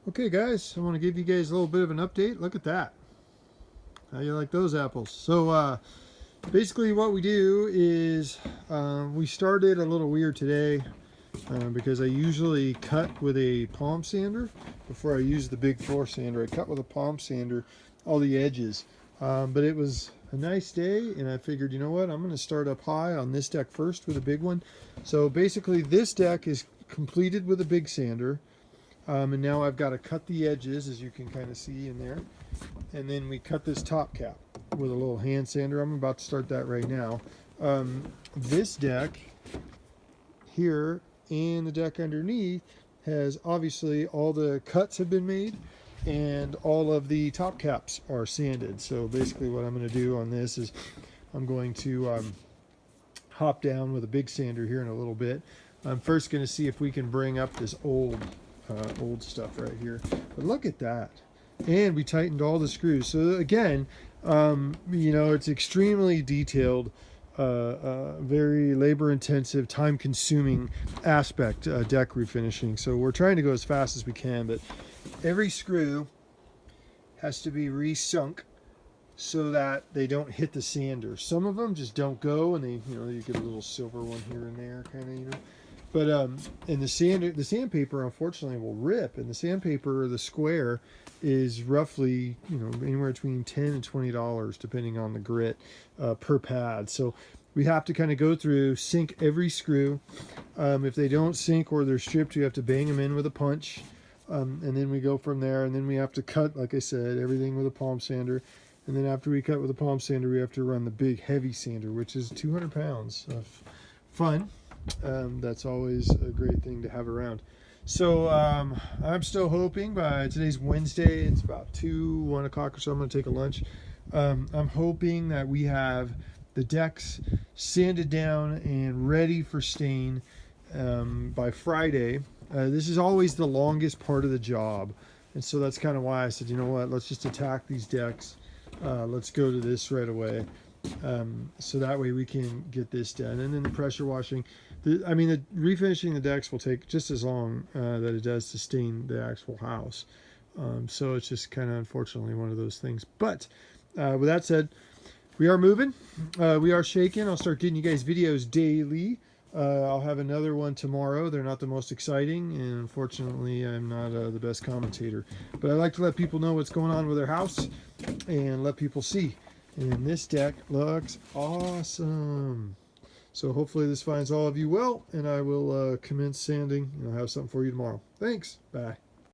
Okay guys, I want to give you guys a little bit of an update. Look at that. How you like those apples? So basically what we do is we started a little weird today because I usually cut with a palm sander before I use the big floor sander. I cut with a palm sander all the edges. But it was a nice day and I figured, you know what, I'm going to start up high on this deck first with a big one. So basically this deck is completed with a big sander. And now I've got to cut the edges, as you can kind of see in there. And then we cut this top cap with a little hand sander. I'm about to start that right now. This deck here and the deck underneath has obviously all the cuts have been made and all of the top caps are sanded. So basically what I'm going to do on this is I'm going to hop down with a big sander here in a little bit. I'm first going to see if we can bring up this old stuff right here. But look at that. And we tightened all the screws. So again, you know, it's extremely detailed, very labor intensive, time consuming aspect, deck refinishing. So we're trying to go as fast as we can, but every screw has to be re-sunk so that they don't hit the sander. Some of them just don't go, and they, you know, you get a little silver one here and there, kind of, you know. But and the sandpaper unfortunately will rip, and the sandpaper, the square, is roughly, you know, anywhere between $10 and $20 depending on the grit per pad. So we have to kind of go through, sink every screw. If they don't sink or they're stripped, you have to bang them in with a punch, and then we go from there. And then we have to cut, like I said, everything with a palm sander. And then after we cut with a palm sander, we have to run the big heavy sander, which is 200 pounds of fun. That's always a great thing to have around. So I'm still hoping by today's Wednesday, it's about 1 o'clock or so, I'm going to take a lunch. I'm hoping that we have the decks sanded down and ready for stain by Friday. This is always the longest part of the job. And so that's kind of why I said, you know what, let's just attack these decks. Let's go to this right away. So that way we can get this done. And then the pressure washing. The refinishing the decks will take just as long that it does to stain the actual house. So it's just kind of unfortunately one of those things. But with that said, we are moving. We are shaking. I'll start getting you guys videos daily. I'll have another one tomorrow. They're not the most exciting, and unfortunately I'm not the best commentator. But I like to let people know what's going on with their house and let people see. And this deck looks awesome. So hopefully this finds all of you well, and I will commence sanding, and I'll have something for you tomorrow. Thanks. Bye.